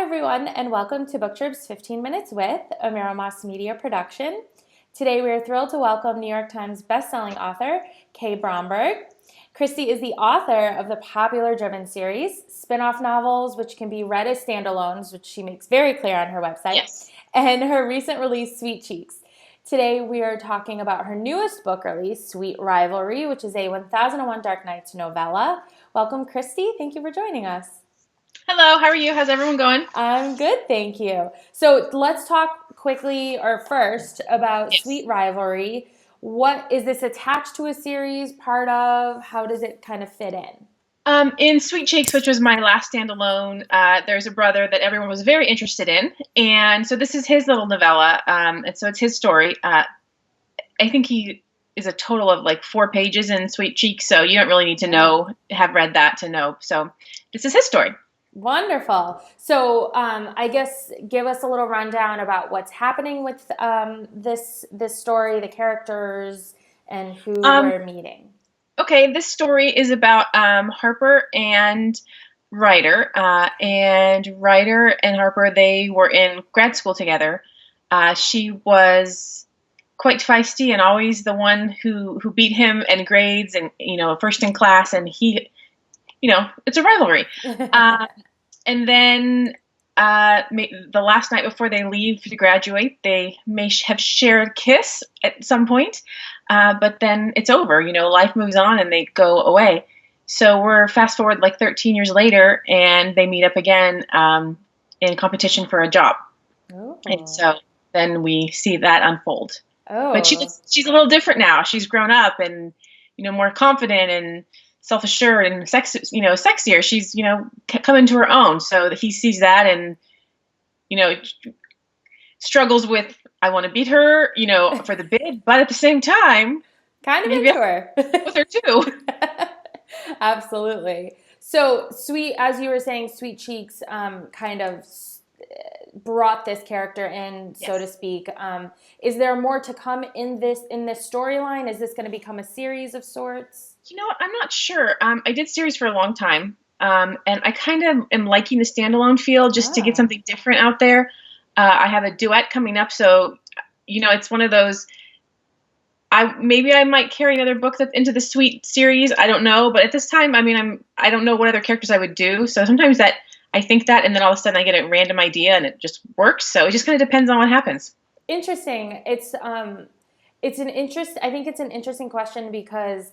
everyone, and welcome to BookTrib's 15 Minutes with, a Miramax Media production. Today we are thrilled to welcome New York Times bestselling author Kay Bromberg. Kristy is the author of the popular Driven series, spin-off novels which can be read as standalones, which she makes very clear on her website, Yes. and her recent release, Sweet Cheeks. Today we are talking about her newest book release, Sweet Rivalry, which is a 1001 Dark Nights novella. Welcome, Kristy. Thank you for joining us. Hello, how are you? How's everyone going? I'm good, thank you. So let's talk quickly or first about Yes. Sweet Rivalry. What is this attached to a series, part of? How does it kind of fit in? In Sweet Cheeks, which was my last standalone, there's a brother that everyone was very interested in, and so this is his little novella, and so it's his story. I think he is a total of like 4 pages in Sweet Cheeks, so you don't really need to have read that to know. So this is his story. Wonderful. So I guess give us a little rundown about what's happening with this story, the characters, and who we're meeting. Okay, this story is about Harper and Ryder. And Ryder and Harper, they were in grad school together. She was quite feisty and always the one who beat him in grades and, first in class. And he, it's a rivalry. And then the last night before they leave to graduate, they may have shared a kiss at some point, but then it's over. Life moves on and they go away. So we're fast forward like 13 years later, and they meet up again in competition for a job. Oh. And so then we see that unfold. Oh. But she's a little different now. She's grown up and more confident and self-assured and sexier. She's, come into her own. So he sees that and, struggles with, I want to beat her, for the bid, but at the same time, kind of into her. With her too. Absolutely. So as you were saying, Sweet Cheeks kind of brought this character in, so to speak. Is there more to come in this storyline? Is this going to become a series of sorts? I'm not sure. I did series for a long time, and I kind of am liking the standalone feel just to get something different out there. I have a duet coming up, so it's one of those. Maybe I might carry another book that's into the Sweet series. I don't know, but at this time, I don't know what other characters I would do. So sometimes that I think that, and then all of a sudden I get a random idea and it just works. So it just kind of depends on what happens. Interesting. I think it's an interesting question because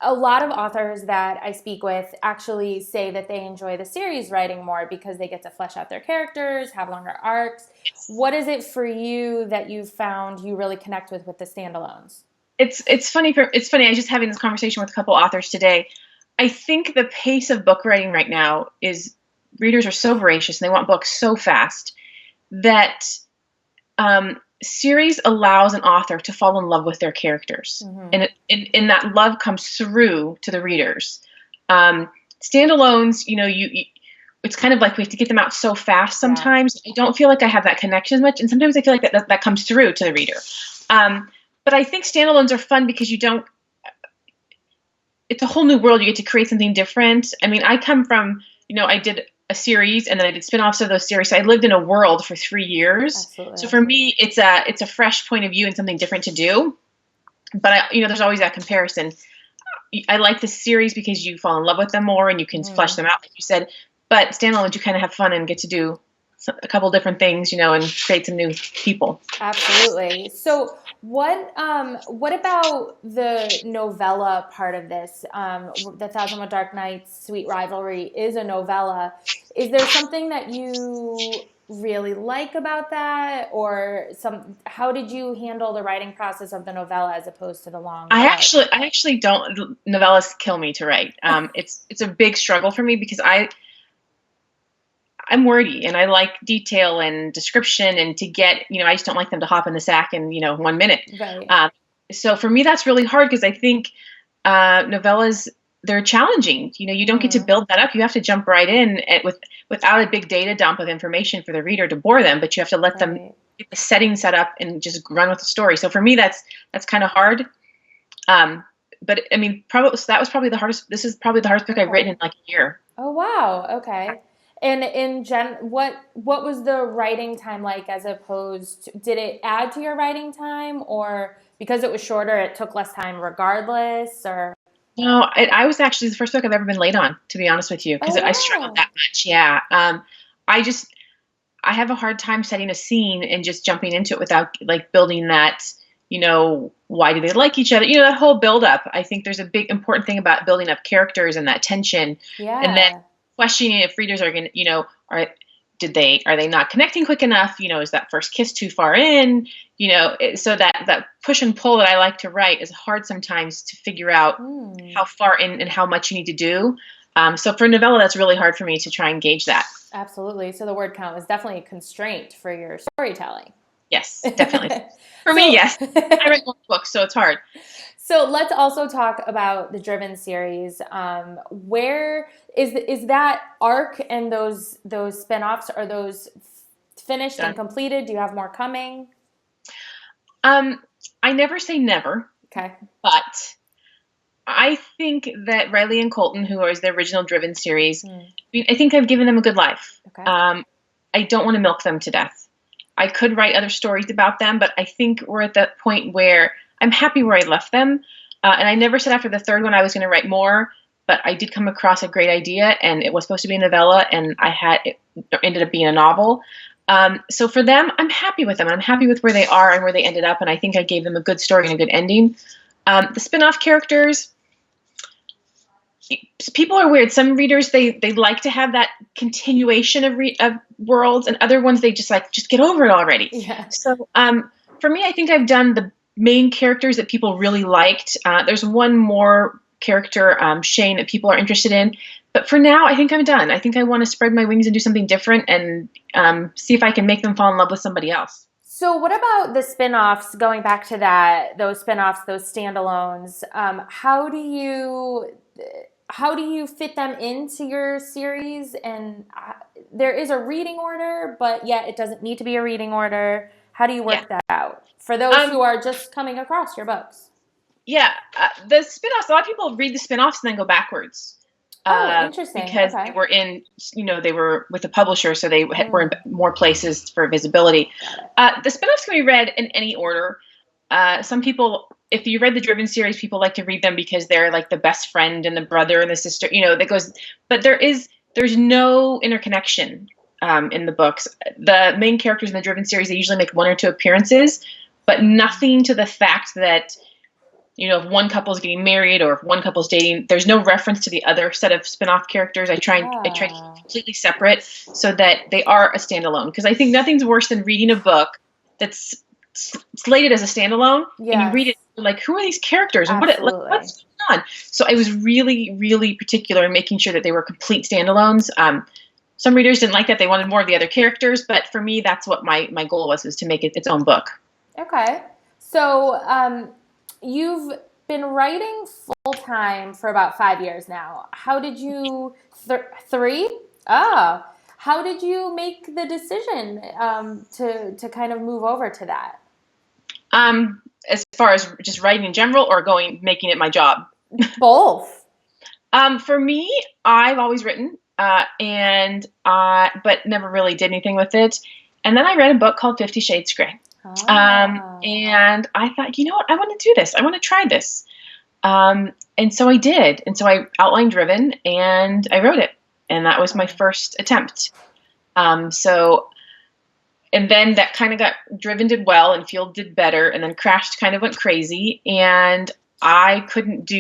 a lot of authors that I speak with actually say that they enjoy the series writing more because they get to flesh out their characters, have longer arcs. Yes. What is it for you that you've found you really connect with the standalones? It's funny. I was just having this conversation with a couple authors today. I think the pace of book writing right now is readers are so voracious and they want books so fast that series allows an author to fall in love with their characters, and that love comes through to the readers. Standalones, it's kind of like we have to get them out so fast sometimes. I don't feel like I have that connection as much, and sometimes I feel like that comes through to the reader. But I think standalones are fun because it's a whole new world. You get to create something different. I come from, I did a series and then I did spinoffs of those series. So I lived in a world for 3 years. Absolutely. So for me, it's a fresh point of view and something different to do. But there's always that comparison. I like this series because you fall in love with them more and you can flesh them out, like you said. But standalones, you kind of have fun and get to do a couple different things, and create some new people. Absolutely. So what about the novella part of this? The 1001 Dark Nights, Sweet Rivalry is a novella. Is there something that you really like about that, or how did you handle the writing process of the novella as opposed to the long I actually don't. Novellas kill me to write. It's a big struggle for me because I'm wordy and I like detail and description and to get, I just don't like them to hop in the sack in, 1 minute. Right. So for me, that's really hard because I think novellas, they're challenging. You don't get to build that up. You have to jump right in without a big data dump of information for the reader to bore them, but you have to let them get the setting set up and just run with the story. So for me, that's kind of hard. But probably, so that was probably the hardest. This is probably the hardest book I've written in like a year. Oh, wow. Okay. And what was the writing time like as opposed to, did it add to your writing time, or because it was shorter, it took less time regardless, or? No, I was actually the first book I've ever been late on, to be honest with you, because Oh, I struggled wow. that much. Yeah. I just, I have a hard time setting a scene and just jumping into it without like building that, why do they like each other? That whole build up. I think there's a big important thing about building up characters and that tension, and then Yeah. questioning if readers are going to, are they not connecting quick enough? Is that first kiss too far in? So that push and pull that I like to write is hard sometimes to figure out Hmm. how far in and how much you need to do. So for novella, that's really hard for me to try and gauge that. Absolutely. So the word count is definitely a constraint for your storytelling. Yes, definitely. For me, So, yes. I read one book, so it's hard. so let's also talk about the Driven series. Where is that arc and those spinoffs, are those finished and Done. completed? Do you have more coming? Um, I never say never, Okay. but I think that Riley and Colton, who is the original Driven series, Hmm. I think I've given them a good life. Okay. I don't want to milk them to death. I could write other stories about them, but I think we're at that point where I'm happy where I left them. And I never said after the third one I was going to write more, but I did come across a great idea, and it was supposed to be a novella, and it ended up being a novel. So for them, I'm happy with them. I'm happy with where they are and where they ended up, and I think I gave them a good story and a good ending. The spin-off characters, people are weird. Some readers, they like to have that continuation of worlds, and other ones they just get over it already. Yeah. So for me, I think I've done the main characters that people really liked. There's one more character, Shane, that people are interested in, but for now I think I'm done. I think I want to spread my wings and do something different, and see if I can make them fall in love with somebody else. So what about the spin-offs, going back to that, those spin-offs, those standalones? How do you fit them into your series? And there is a reading order, but yet it doesn't need to be a reading order. How do you Yeah. work that out for those who are just coming across your books? Yeah, the spin-offs, a lot of people read the spin-offs and then go backwards. Oh, interesting. Because Okay. they were they were with the publisher, so they were in more places for visibility. The spin-offs can be read in any order. Some people, if you read the Driven series, people like to read them because they're like the best friend and the brother and the sister, that goes, but there's no interconnection in the books. The main characters in the Driven series, they usually make one or two appearances, but nothing to the fact that, if one couple is getting married or if one couple is dating, there's no reference to the other set of spin-off characters. I try to keep it completely separate so that they are a standalone. Because I think nothing's worse than reading a book that's slated as a standalone, and you read it like, who are these characters and what's going on? So I was really, really particular in making sure that they were complete standalones. Some readers didn't like that; they wanted more of the other characters. But for me, that's what my goal was to make it its own book. Okay. So you've been writing full time for about 5 years now. How did you 3? Ah, how did you make the decision to kind of move over to that? As far as just writing in general, or making it my job? Both. For me, I've always written, but never really did anything with it. And then I read a book called 50 Shades Grey. And I thought, you know what? I want to do this. I want to try this. And so I did. And so I outlined Driven and I wrote it. And that was my first attempt. And then that kind of Driven did well and Field did better, and then Crashed kind of went crazy, and I couldn't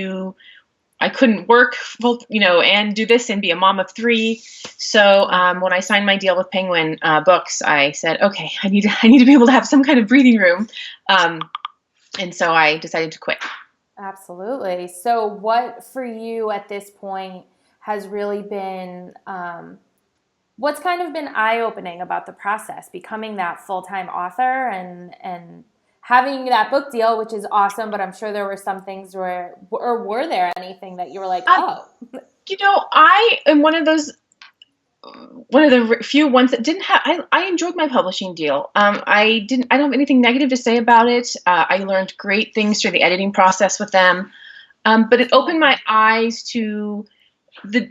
work full, and do this and be a mom of 3. So when I signed my deal with Penguin Books, I said, okay, I need to be able to have some kind of breathing room. And so I decided to quit. Absolutely. So what for you at this point has really been, what's kind of been eye-opening about the process, becoming that full-time author and having that book deal, which is awesome, but I'm sure there were some things were there anything that you were like, oh? I am one of the few ones that didn't have, I enjoyed my publishing deal. I don't have anything negative to say about it. I learned great things through the editing process with them. But it opened my eyes to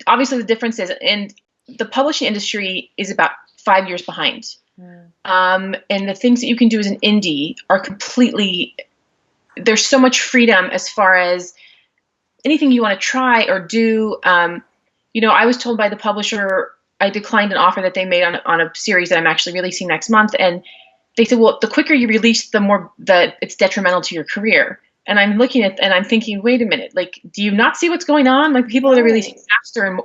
obviously the differences. And the publishing industry is about 5 years behind. Mm. And the things that you can do as an indie are completely, there's so much freedom as far as anything you want to try or do. I was told by the publisher, I declined an offer that they made on a series that I'm actually releasing next month. And they said, well, the quicker you release, the more that it's detrimental to your career. And I'm looking at, and I'm thinking, wait a minute, like, do you not see what's going on? Like, people that are releasing faster and,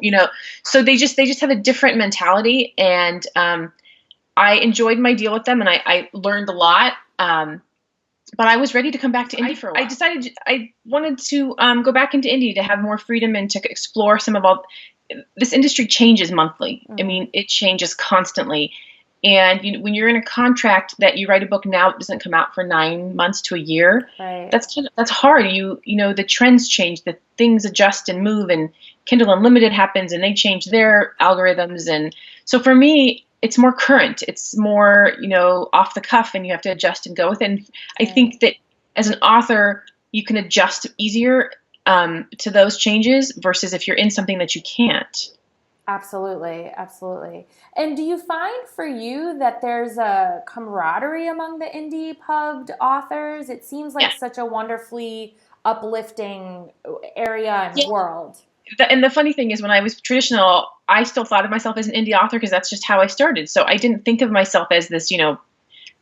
so they just have a different mentality. And, I enjoyed my deal with them, and I learned a lot. But I was ready to come back to indie for a while. I decided I wanted to go back into indie to have more freedom and to explore some of all. This industry changes monthly. I mean, it changes constantly. And when you're in a contract that you write a book now, it doesn't come out for 9 months to a year. Right. That's hard. The trends change, the things adjust and move, and Kindle Unlimited happens, and they change their algorithms. And so for me, it's more current. It's more, off the cuff, and you have to adjust and go with it. And I think that as an author, you can adjust easier to those changes versus if you're in something that you can't. Absolutely, absolutely. And do you find for you that there's a camaraderie among the indie pubbed authors? It seems like such a wonderfully uplifting area and world. And the funny thing is, when I was traditional, I still thought of myself as an indie author because that's just how I started. So I didn't think of myself as this,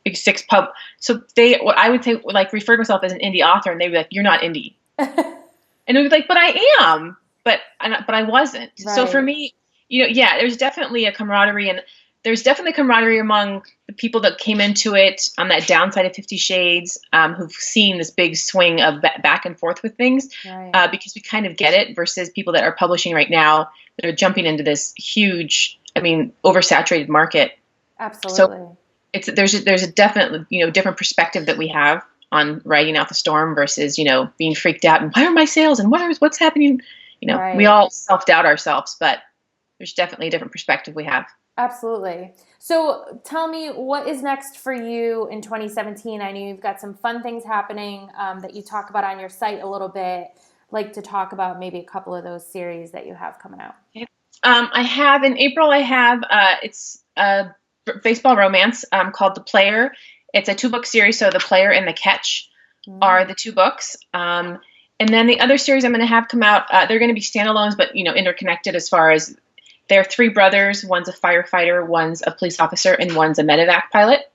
big six pub. So what I would say, like, refer to myself as an indie author, and they'd be like, "You're not indie," and I'd be like, "But I am," but I wasn't. Right. So for me, there's definitely a camaraderie, and there's definitely camaraderie among the people that came into it on that downside of 50 Shades, who've seen this big swing of back and forth with things, right. Because we kind of get it, versus people that are publishing right now that are jumping into this huge, oversaturated market. Absolutely. So there's a definite, different perspective that we have on riding out the storm versus, being freaked out and why are my sales and what's happening? Right. We all self-doubt ourselves, but there's definitely a different perspective we have. Absolutely. So tell me, what is next for you in 2017? I know you've got some fun things happening that you talk about on your site a little bit. Like to talk about maybe a couple of those series that you have coming out. I have in April. It's a baseball romance called The Player. It's a 2-book series, so The Player and The Catch are the 2 books. And then the other series I'm going to have come out, they're going to be standalones, but interconnected as far as. They're 3 brothers. One's a firefighter, one's a police officer, and one's a medevac pilot.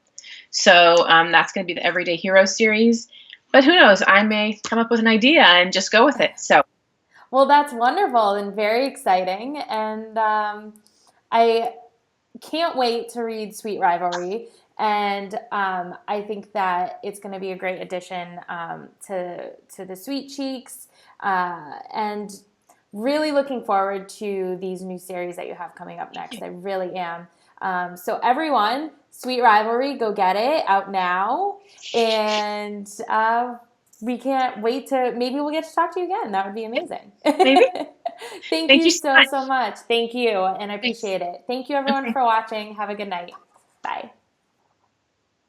So that's going to be the Everyday Heroes series. But who knows? I may come up with an idea and just go with it. So, well, that's wonderful and very exciting. And I can't wait to read Sweet Rivalry. And I think that it's going to be a great addition to the Sweet Cheeks. And really looking forward to these new series that you have coming up next. I really am. So everyone, Sweet Rivalry, go get it, out now. And we can't wait maybe we'll get to talk to you again. That would be amazing. Maybe. Thank you so much. Thank you. And I appreciate it. Thank you everyone for watching. Have a good night. Bye.